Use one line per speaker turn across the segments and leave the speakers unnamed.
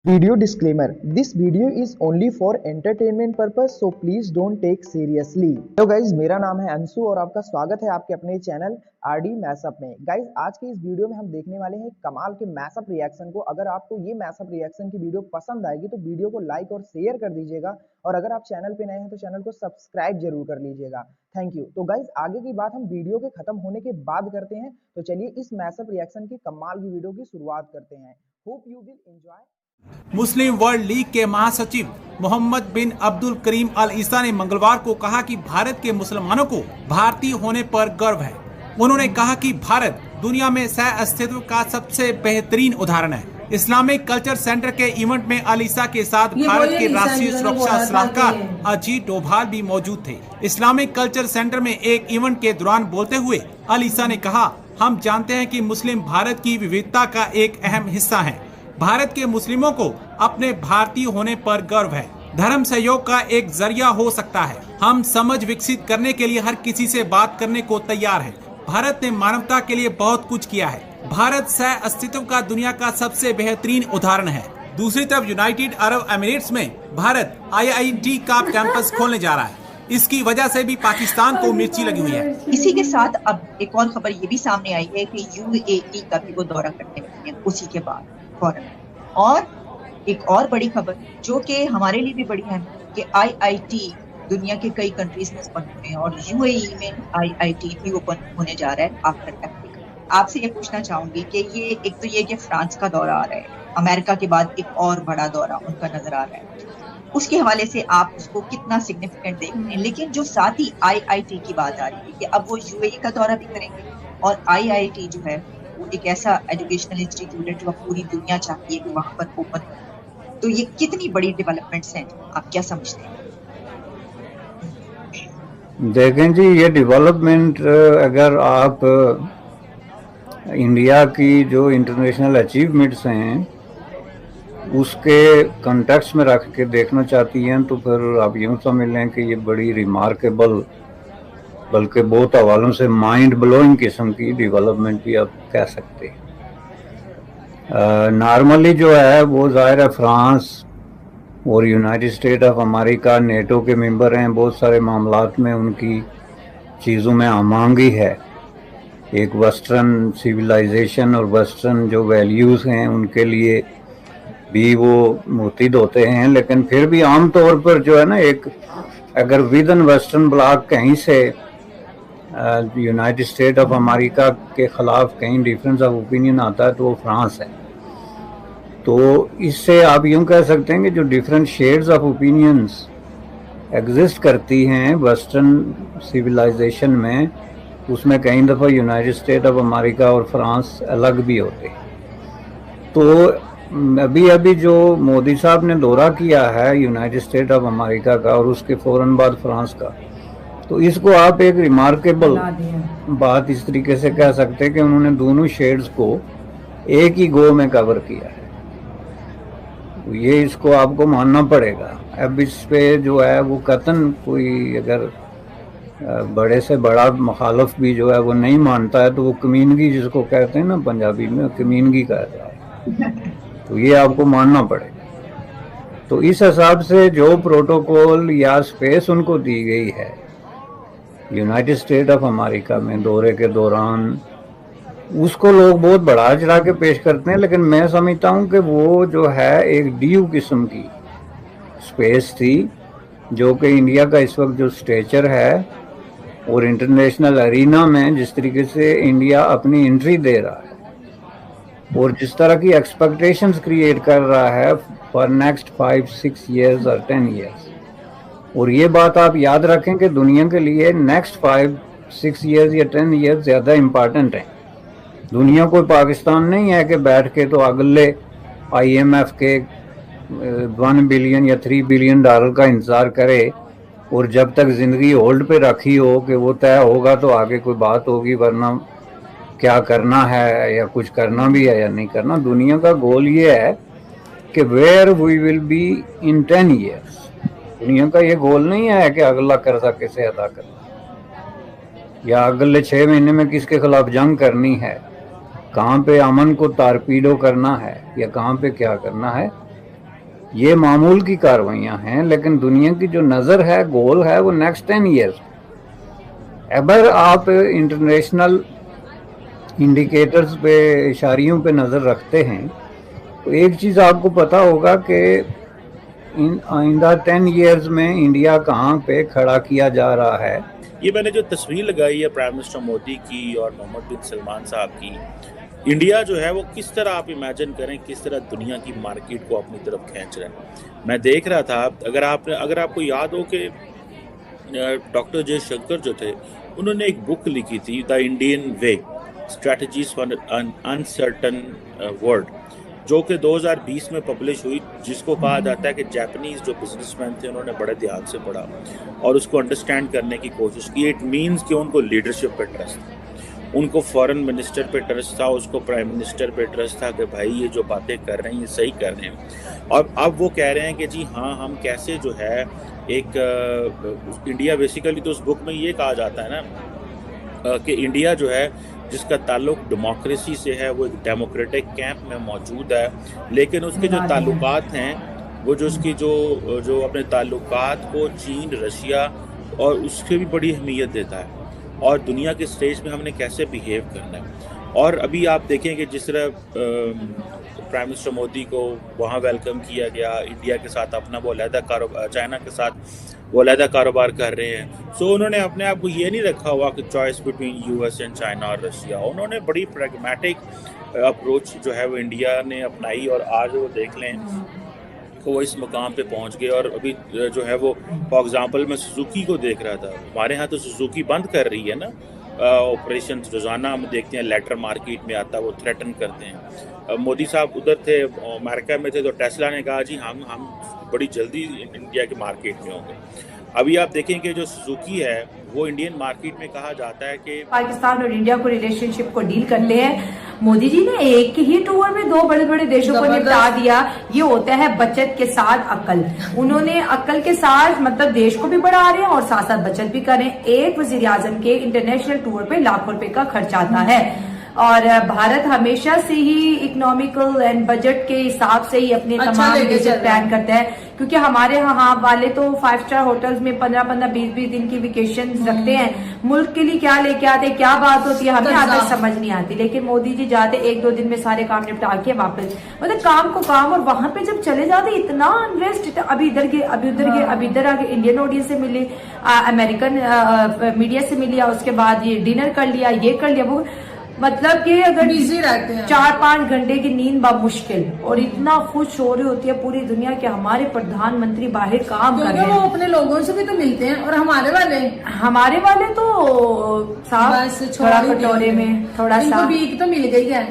Video disclaimer: This video is only for entertainment purpose, so please don't take seriously. Hello guys, मेरा नाम है अंशु और आपका स्वागत है आपके अपने चैनल आरडी मैसअप में। गाइज, आज की इस वीडियो में हम देखने वाले हैं कमाल के मैसअप रिएक्शन को। अगर आपको ये मैसअप रिएक्शन की वीडियो पसंद आएगी तो वीडियो को लाइक और शेयर कर दीजिएगा, और अगर आप चैनल पे नए हैं तो चैनल को सब्सक्राइब जरूर कर लीजिएगा। Thank you. तो गाइज, आगे की बात हम वीडियो के खत्म होने के बाद करते हैं। तो चलिए इस मैसअप रिएक्शन की कमाल की वीडियो की शुरुआत करते हैं। Hope you will enjoy.
Muslim world league के महासचिव मोहम्मद बिन अब्दुल करीम अल ईसा ने मंगलवार को कहा कि भारत के मुसलमानों को भारतीय होने पर गर्व है। उन्होंने कहा कि भारत दुनिया में सह अस्तित्व का सबसे बेहतरीन उदाहरण है। इस्लामिक कल्चर सेंटर के इवेंट में अल ईसा के साथ भारत के राष्ट्रीय सुरक्षा सलाहकार अजीत डोभाल भी मौजूद थे। इस्लामिक कल्चर सेंटर में एक इवेंट के दौरान बोलते हुए अल ईसा ने कहा, हम जानते हैं कि मुस्लिम भारत की विविधता का एक अहम हिस्सा है। भारत के मुस्लिमों को अपने भारतीय होने पर गर्व है। धर्म सहयोग का एक जरिया हो सकता है। हम समझ विकसित करने के लिए हर किसी से बात करने को तैयार है। भारत ने मानवता के लिए बहुत कुछ किया है। भारत सह अस्तित्व का दुनिया का सबसे बेहतरीन उदाहरण है। दूसरी तरफ यूनाइटेड अरब एमिरेट्स में भारत IIT का कैंपस खोलने जा रहा है। इसकी वजह से भी पाकिस्तान को मिर्ची लगी हुई है।
इसी के साथ अब एक और खबर ये भी सामने आई है कि UAE का भी वो दौरा करने लगे हैं उसी के बाद फौरन। और एक और बड़ी खबर जो कि हमारे लिए भी बड़ी है कि IIT दुनिया के कई कंट्रीज में ओपन हुए हैं और UAE में IIT भी ओपन होने जा रहा है आफ्टर अफ्रीका। आपसे ये पूछना चाहूंगी कि ये एक तो ये कि फ्रांस का दौरा आ रहा है, अमेरिका के बाद एक और बड़ा दौरा उनका नजर आ रहा है, उसके हवाले से आप उसको कितना सिग्निफिकेंट देखते हैं। लेकिन जो साथ ही IIT की बात आ रही है कि अब वो UAE का दौरा भी करेंगे और IIT जो है वो एक ऐसा एजुकेशनल इंस्टीट्यूट है जो अब पूरी दुनिया चाहती है कि वहां पर ओपन हो। तो ये कितनी बड़ी डेवलपमेंट्स हैं, आप क्या समझते हैं?
देखें जी, ये डेवलपमेंट अगर आप इंडिया की जो इंटरनेशनल अचीवमेंट्स हैं उसके कंटेक्स्ट में रख के देखना चाहती हैं तो फिर आप यूँ समझ लें कि ये बड़ी रिमार्केबल, बल्कि बहुत हवालों से माइंड ब्लोइंग किस्म की डेवलपमेंट भी आप कह सकते हैं। नॉर्मली जो है वो ज़ाहिर है फ्रांस और United state of America NATO के मेंबर हैं। बहुत सारे मामलात में उनकी चीज़ों में आमांगी है। एक वेस्टर्न सिविलाइजेशन और वेस्टर्न जो वैल्यूज़ हैं उनके लिए भी वो मुतहिद होते हैं। लेकिन फिर भी आम तौर पर जो है ना, एक अगर विद इन वेस्टर्न ब्लॉक कहीं से यूनाइटेड स्टेट ऑफ अमेरिका के ख़िलाफ़ कहीं डिफरेंस ऑफ ओपिनियन आता है तो वो फ्रांस है। तो इससे आप यूँ कह सकते हैं कि जो different shades of opinions exist करती हैं वेस्टर्न सिविलाइजेशन में, उसमें कई दफ़ा यूनाइटेड स्टेट ऑफ अमेरिका और फ्रांस अलग भी होते हैं। तो अभी जो मोदी साहब ने दौरा किया है यूनाइटेड स्टेट ऑफ अमेरिका का और उसके फ़ौरन बाद फ्रांस का, तो इसको आप एक रिमार्केबल बात इस तरीके से कह सकते हैं कि उन्होंने दोनों शेड्स को एक ही गो में कवर किया है। ये इसको आपको मानना पड़ेगा। अब इस पे जो है वो कतन कोई अगर बड़े से बड़ा मुखालफ भी जो है वो नहीं मानता है तो वो कमीनगी जिसको कहते हैं ना पंजाबी में, कमीनगी कहता है, तो ये आपको मानना पड़ेगा। तो इस हिसाब से जो प्रोटोकॉल या स्पेस उनको दी गई है यूनाइटेड स्टेट ऑफ अमेरिका में दौरे के दौरान, उसको लोग बहुत बढ़ा चढ़ा के पेश करते हैं। लेकिन मैं समझता हूँ कि वो जो है एक ड्यू किस्म की स्पेस थी, जो कि इंडिया का इस वक्त जो स्टेचर है और इंटरनेशनल अरीना में जिस तरीके से इंडिया अपनी एंट्री दे रहा है और जिस तरह की एक्सपेक्टेशंस क्रिएट कर रहा है फॉर नेक्स्ट 5-6 ईयर्स और 10 ईयर्स। और ये बात आप याद रखें कि दुनिया के लिए नेक्स्ट 5-6 ईयर्स या 10 ईयर्स ज़्यादा इम्पॉर्टेंट हैं। दुनिया कोई पाकिस्तान नहीं है कि बैठ के तो अगले IMF के 1 बिलियन या 3 बिलियन डॉलर का इंतज़ार करे और जब तक ज़िंदगी होल्ड पे रखी हो कि वो तय होगा तो आगे कोई बात होगी, वरना क्या करना है या कुछ करना भी है या नहीं करना। दुनिया का गोल ये है कि where we will be in 10 years. दुनिया का ये गोल नहीं है कि अगला कर्जा कैसे अदा करना या अगले 6 महीने में किसके खिलाफ जंग करनी है, कहाँ पे अमन को तारपीडो करना है या कहाँ पे क्या करना है। ये मामूल की कार्रवाइयाँ हैं, लेकिन दुनिया की जो नज़र है, गोल है, वो नेक्स्ट 10 ईयर्स। अगर आप इंटरनेशनल इंडिकेटर्स पे, इशारियों पे नज़र रखते हैं, तो एक चीज़ आपको पता होगा कि आइंदा 10 ईयर्स में इंडिया कहाँ पे खड़ा किया जा रहा है।
ये मैंने जो तस्वीर लगाई है प्राइम मिनिस्टर मोदी की और मोहम्मद बिन सलमान साहब की, इंडिया जो है वो किस तरह आप इमेजिन करें, किस तरह दुनिया की मार्केट को अपनी तरफ खींच रहा है। मैं देख रहा था, अगर आपको याद हो कि डॉक्टर जयशंकर जो थे, उन्होंने एक बुक लिखी थी, the Indian way, strategies for an uncertain world, जो कि 2020 में पब्लिश हुई, जिसको कहा जाता है कि जापानीज जो बिजनेसमैन थे उन्होंने बड़े ध्यान से पढ़ा और उसको अंडरस्टैंड करने की कोशिश की। इट मीन्स कि उनको लीडरशिप पे ट्रस्ट था, उनको फॉरेन मिनिस्टर पे ट्रस्ट था, उसको प्राइम मिनिस्टर पे ट्रस्ट था कि भाई ये जो बातें कर रहे हैं ये सही कर रहे हैं। और अब वो कह रहे हैं कि जी हाँ, हम कैसे जो है एक इंडिया, बेसिकली तो उस बुक में ये कहा जाता है ना कि इंडिया जो है जिसका ताल्लुक डेमोक्रेसी से है, वो एक डेमोक्रेटिक कैंप में मौजूद है, लेकिन उसके जो ताल्लुकात हैं, वो जो उसकी जो अपने ताल्लुकात को चीन, रशिया और उससे भी बड़ी अहमियत देता है, और दुनिया के स्टेज में हमने कैसे बिहेव करना है। और अभी आप देखें कि जिस तरह प्राइम मिनिस्टर मोदी को वहाँ वेलकम किया गया, इंडिया के साथ अपना वो अलहदा कारोबार, चाइना के साथ वो अलहदा कारोबार कर रहे हैं। सो उन्होंने अपने आप को ये नहीं रखा हुआ कि choice between US and China और रशिया। उन्होंने बड़ी प्रैग्मेटिक अप्रोच जो है वो इंडिया ने अपनाई, और आज वो देख लें कि वो इस मुकाम पे पहुंच गए। और अभी जो है वो फॉर एग्जांपल मैं सुजुकी को देख रहा था, हमारे यहाँ तो सुजुकी बंद कर रही है ना ऑपरेशन, रोज़ाना हम देखते हैं लेटर मार्केट में आता है, वो थ्रेटन करते हैं। मोदी साहब उधर थे, अमेरिका में थे, तो टेस्ला ने कहा जी हम बड़ी जल्दी इंडिया के मार्केट में होंगे। अभी आप देखें कि जो सुजुकी है वो इंडियन मार्केट में कहा जाता है कि
पाकिस्तान और इंडिया को रिलेशनशिप को डील करते हैं। मोदी जी ने एक ही टूर में 2 बड़े बड़े देशों को निपटा दिया। ये होता है बचत के साथ अक्ल। उन्होंने अक्ल के साथ मतलब देश को भी बढ़ा रहे हैं और साथ साथ बचत भी कर रहे हैं। एक वजीर आजम के इंटरनेशनल टूर पे लाखों रुपए का खर्च आता है, और भारत हमेशा से ही इकोनॉमिकल एंड बजट के हिसाब से ही अपने तमाम विजिट प्लान करता है, क्योंकि हमारे यहाँ वाले तो 5 स्टार होटल्स में 15-15, 20-20 दिन की वेकेशन रखते हैं। मुल्क के लिए क्या लेके आते, क्या बात होती है, हमें आज तक समझ नहीं आती। लेकिन मोदी जी जाते 1-2 दिन में सारे काम निपटा के वापस, मतलब काम को काम। और वहां पे जब चले जाते इतना अनरेस्ट, अभी इधर के अभी उधर के, अभी इधर आके इंडियन ऑडियंस से मिले, अमेरिकन मीडिया से मिली, उसके बाद ये डिनर कर लिया, ये कर लिया, वो मतलब कि अगर बिजी रहते हैं 4-5 घंटे की नींद बा मुश्किल, और इतना खुश हो रही होती है पूरी दुनिया के हमारे प्रधानमंत्री बाहर काम कर रहे हैं। वो अपने लोगों से भी तो मिलते हैं, और हमारे वाले तो साहब थोड़ा कटोरे में थोड़ा सा बीक तो मिल गई है।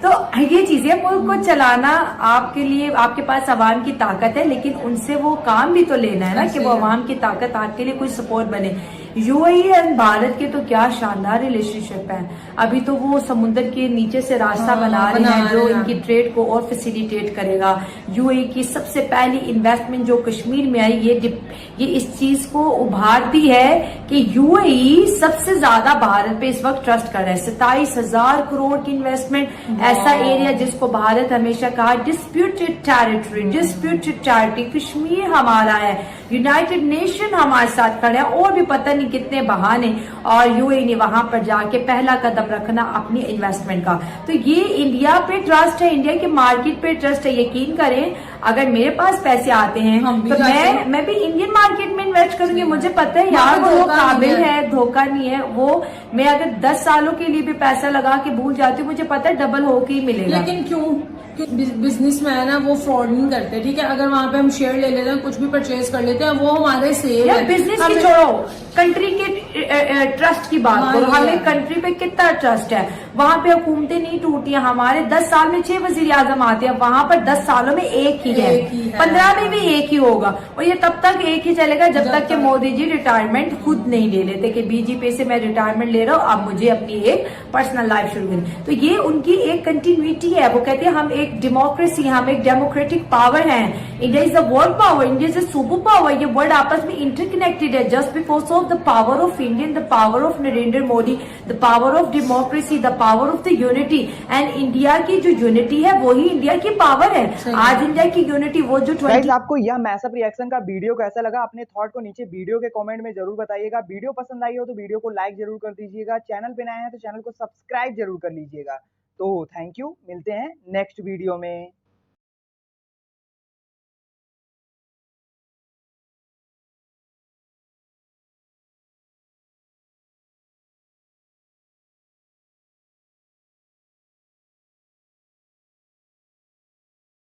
तो ये चीजें, मुल्क को चलाना आपके लिए, आपके पास अवाम की ताकत है, लेकिन उनसे वो काम भी तो लेना है ना कि वो अवाम की ताकत आपके लिए कोई सपोर्ट बने। यूएई एंड भारत के तो क्या शानदार रिलेशनशिप है। अभी तो वो समुद्र के नीचे से रास्ता बना रहे हैं जो इनकी ट्रेड को और फैसिलिटेट करेगा। यूएई की सबसे पहली इन्वेस्टमेंट जो कश्मीर में आई, ये इस चीज को उभारती है कि यूएई सबसे ज्यादा भारत पे इस वक्त ट्रस्ट कर रहा है। 27,000 करोड़ की इन्वेस्टमेंट, ऐसा एरिया जिसको भारत हमेशा कहा डिस्प्यूटेड टेरिटरी, कश्मीर हमारा है, यूनाइटेड नेशन हमारे साथ खड़े हैं, और भी पता नहीं कितने बहाने, और यूएई ने वहां पर जाके पहला कदम रखना अपनी इन्वेस्टमेंट का। तो ये इंडिया पे ट्रस्ट है, इंडिया के मार्केट पे ट्रस्ट है। यकीन करें अगर मेरे पास पैसे आते हैं तो मैं भी इंडियन मार्केट में इन्वेस्ट करूंगी। मुझे पता है यार वो काबिल है, धोखा नहीं है वो। मैं अगर 10 सालों के लिए भी पैसा लगा के भूल जाती हूँ, मुझे पता है डबल होके ही मिलेगा।
लेकिन क्यों बिजनेसमैन है वो फ्रॉड नहीं करते, ठीक है। अगर वहाँ पे हम शेयर ले लेते हैं, कुछ भी परचेज कर लेते हैं, वो हमारे सेफ है।
बिजनेस की छोड़ो, कंट्री के ट्रस्ट की बात करो। हमें कंट्री पे कितना ट्रस्ट है, वहाँ पे हुकूमतें नहीं टूटी हैं। हमारे 10 साल में 6 वजीर आजम आते हैं, वहाँ पर 10 सालों में एक ही है, 15 में भी एक ही होगा, और ये तब तक एक ही चलेगा जब तक कि मोदी जी रिटायरमेंट खुद नहीं ले लेते कि बीजेपी से मैं रिटायरमेंट ले रहा हूँ, अब मुझे अपनी एक पर्सनल लाइफ शुरू करनी। तो ये उनकी एक कंटिन्यूटी है। वो कहते हैं हम एक डेमोक्रेसी, हम एक डेमोक्रेटिक पावर हैं। India is the world power, India is a super power. ये वर्ल्ड आपस में इंटरकनेक्टेड है just because of the power of Indian, the power of Narendra Modi, the power of democracy, the power of the unity. And India की जो unity है वही India की power है। आज इंडिया की यूनिटी वो जो
गाइस आपको यह मैसअप रिएक्शन का वीडियो कैसा लगा, अपने थॉट को नीचे वीडियो के कमेंट में जरूर बताइएगा। वीडियो पसंद आई हो तो वीडियो को लाइक जरूर कर दीजिएगा, चैनल पे नए हैं तो चैनल को सब्सक्राइब जरूर कर लीजिएगा। तो थैंक यू, मिलते हैं नेक्स्ट वीडियो में।